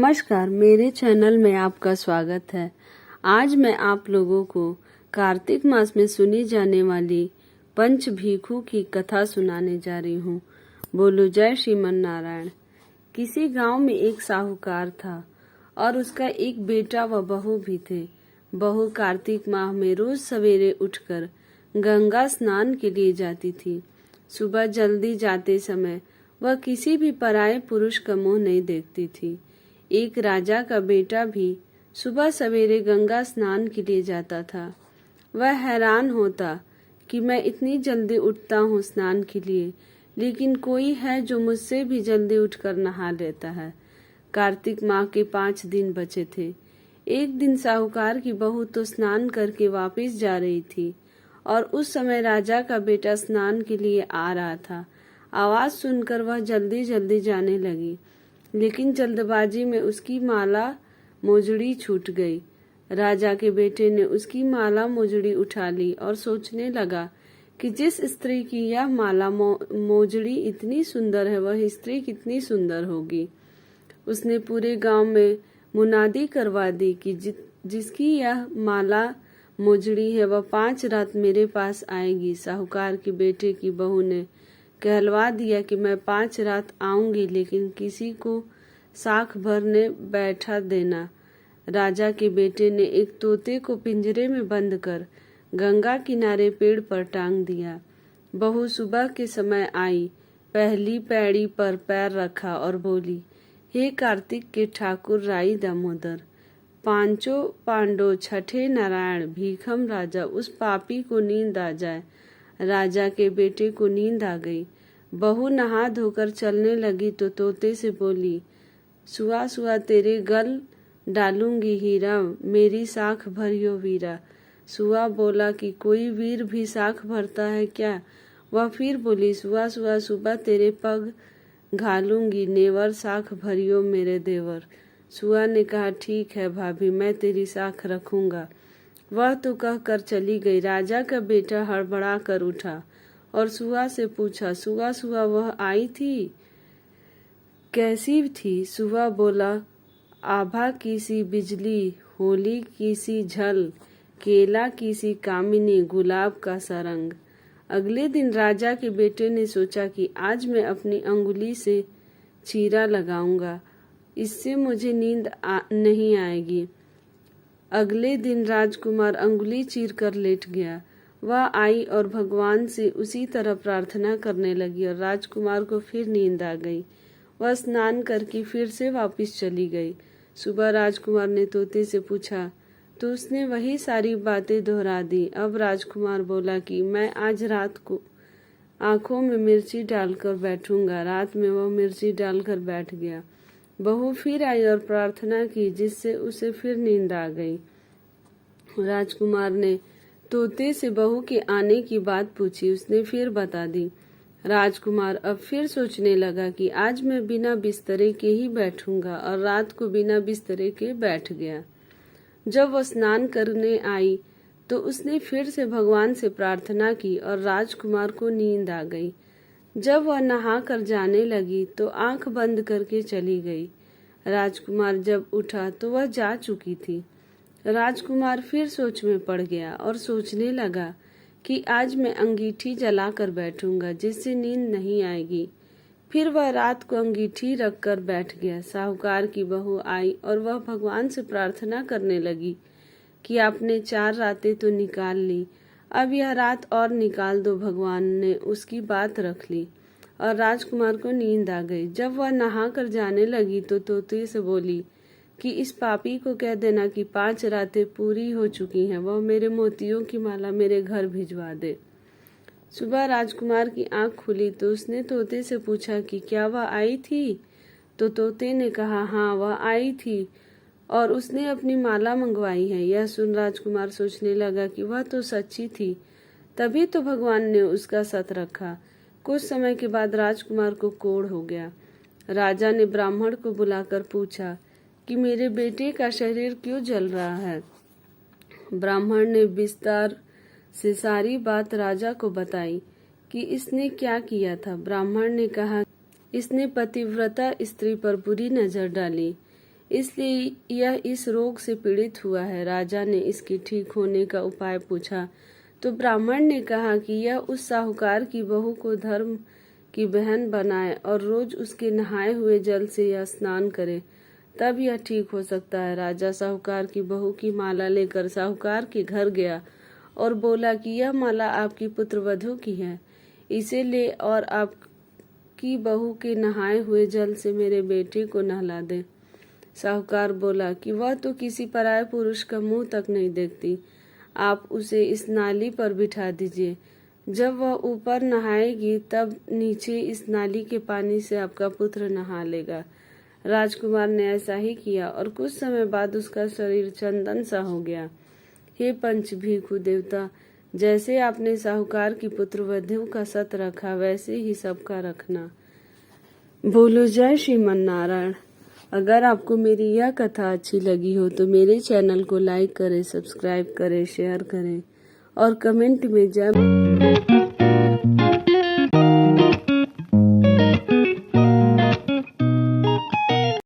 नमस्कार, मेरे चैनल में आपका स्वागत है। आज मैं आप लोगों को कार्तिक मास में सुनी जाने वाली पंच भीखू की कथा सुनाने जा रही हूँ। बोलो जय श्रीमन नारायण। किसी गांव में एक साहूकार था और उसका एक बेटा व बहू भी थे। बहू कार्तिक माह में रोज सवेरे उठकर गंगा स्नान के लिए जाती थी। सुबह जल्दी जाते समय वह किसी भी पराये पुरुष का मुंह नहीं देखती थी। एक राजा का बेटा भी सुबह सवेरे गंगा स्नान के लिए जाता था। वह हैरान होता कि मैं इतनी जल्दी उठता हूँ स्नान के लिए, लेकिन कोई है जो मुझसे भी जल्दी उठकर नहा लेता है। कार्तिक माह के 5 दिन बचे थे। एक दिन साहूकार की बहू तो स्नान करके वापस जा रही थी और उस समय राजा का बेटा स्नान के लिए आ रहा था। आवाज सुनकर वह जल्दी जल्दी जाने लगी, लेकिन जल्दबाजी में उसकी माला मोजड़ी छूट गई। राजा के बेटे ने उसकी माला मोजड़ी उठा ली और सोचने लगा कि जिस स्त्री की यह माला मोजड़ी इतनी सुंदर है, वह स्त्री कितनी सुंदर होगी। उसने पूरे गांव में मुनादी करवा दी कि जिसकी यह माला मोजड़ी है वह 5 रात मेरे पास आएगी। साहूकार के बेटे की बहू ने कहलवा दिया कि मैं 5 रात आऊंगी, लेकिन किसी को साख भरने बैठा देना। राजा के बेटे ने एक तोते को पिंजरे में बंद कर गंगा किनारे पेड़ पर टांग दिया। बहू सुबह के समय आई, पहली पैड़ी पर पैर रखा और बोली, हे कार्तिक के ठाकुर राई दामोदर, 5 पांडव छठे नारायण भीखम राजा, उस पापी को नींद आ जाए। राजा के बेटे को नींद आ गई। बहू नहा धोकर चलने लगी तो तोते से बोली, सुआ सुआ तेरे गल डालूंगी हीरा, मेरी साख भरियो वीरा। सुआ बोला कि कोई वीर भी साख भरता है क्या? वह फिर बोली, सुआ सुआ सुबह तेरे पग घालूंगी नेवर, साख भरियो मेरे देवर। सुआ ने कहा, ठीक है भाभी, मैं तेरी साख रखूंगा। वह तो कहकर चली गई। राजा का बेटा हड़बड़ा कर उठा और सुआ से पूछा, सुआ सुआ वह आई थी, कैसी थी? सुआ बोला, आभा की सी बिजली, होली की सी झल, केला की सी कामिनी, गुलाब का सा रंग। अगले दिन राजा के बेटे ने सोचा कि आज मैं अपनी अंगुली से चीरा लगाऊंगा, इससे मुझे नींद नहीं आएगी। अगले दिन राजकुमार अंगुली चीर कर लेट गया। वह आई और भगवान से उसी तरह प्रार्थना करने लगी और राजकुमार को फिर नींद आ गई। वह स्नान करके फिर से वापस चली गई। सुबह राजकुमार ने तोते से पूछा तो उसने वही सारी बातें दोहरा दी। अब राजकुमार बोला कि मैं आज रात को आंखों में मिर्ची डालकर बैठूंगा। रात में वह मिर्ची डालकर बैठ गया। बहू फिर आई और प्रार्थना की, जिससे उसे फिर नींद आ गई। राजकुमार ने तोते से बहू के आने की बात पूछी। उसने फिर बता दी। राजकुमार अब फिर सोचने लगा कि आज मैं बिना बिस्तरे के ही बैठूंगा और रात को बिना बिस्तरे के बैठ गया। जब वह स्नान करने आई तो उसने फिर से भगवान से प्रार्थना की और राजकुमार को नींद आ गई। जब वह नहा कर जाने लगी तो आंख बंद करके चली गई। राजकुमार जब उठा तो वह जा चुकी थी। राजकुमार फिर सोच में पड़ गया और सोचने लगा कि आज मैं अंगीठी जलाकर बैठूंगा, जिससे नींद नहीं आएगी। फिर वह रात को अंगीठी रखकर बैठ गया। साहूकार की बहू आई और वह भगवान से प्रार्थना करने लगी कि आपने 4 रातें तो निकाल ली, अब यह रात और निकाल दो। भगवान ने उसकी बात रख ली और राजकुमार को नींद आ गई। जब वह नहा कर जाने लगी तो तोते से बोली कि इस पापी को कह देना कि 5 रातें पूरी हो चुकी हैं, वह मेरे मोतियों की माला मेरे घर भिजवा दे। सुबह राजकुमार की आंख खुली तो उसने तोते से पूछा कि क्या वह आई थी? तो तोते ने कहा, हाँ वह आई थी और उसने अपनी माला मंगवाई है। यह सुन राजकुमार सोचने लगा कि वह तो सच्ची थी, तभी तो भगवान ने उसका सत रखा। कुछ समय के बाद राजकुमार को कोढ़ हो गया। राजा ने ब्राह्मण को बुलाकर पूछा कि मेरे बेटे का शरीर क्यों जल रहा है। ब्राह्मण ने विस्तार से सारी बात राजा को बताई कि इसने क्या किया था। ब्राह्मण ने कहा, इसने पतिव्रता स्त्री पर बुरी नजर डाली, इसलिए यह इस रोग से पीड़ित हुआ है। राजा ने इसके ठीक होने का उपाय पूछा तो ब्राह्मण ने कहा कि यह उस साहूकार की बहू को धर्म की बहन बनाए और रोज उसके नहाए हुए जल से यह स्नान करे, तब यह ठीक हो सकता है। राजा साहूकार की बहू की माला लेकर साहूकार के घर गया और बोला कि यह माला आपकी पुत्रवधू की है, इसे ले और आपकी बहू के नहाए हुए जल से मेरे बेटे को नहला दे। साहूकार बोला कि वह तो किसी पराये पुरुष का मुंह तक नहीं देखती, आप उसे इस नाली पर बिठा दीजिए। जब वह ऊपर नहाएगी तब नीचे इस नाली के पानी से आपका पुत्र नहा लेगा। राजकुमार ने ऐसा ही किया और कुछ समय बाद उसका शरीर चंदन सा हो गया। हे पंच भिखु देवता, जैसे आपने साहूकार की पुत्रवधू का सत रखा वैसे ही सबका रखना। बोलो जय श्रीमन नारायण। अगर आपको मेरी यह कथा अच्छी लगी हो तो मेरे चैनल को लाइक करें, सब्सक्राइब करें, शेयर करें और कमेंट में जय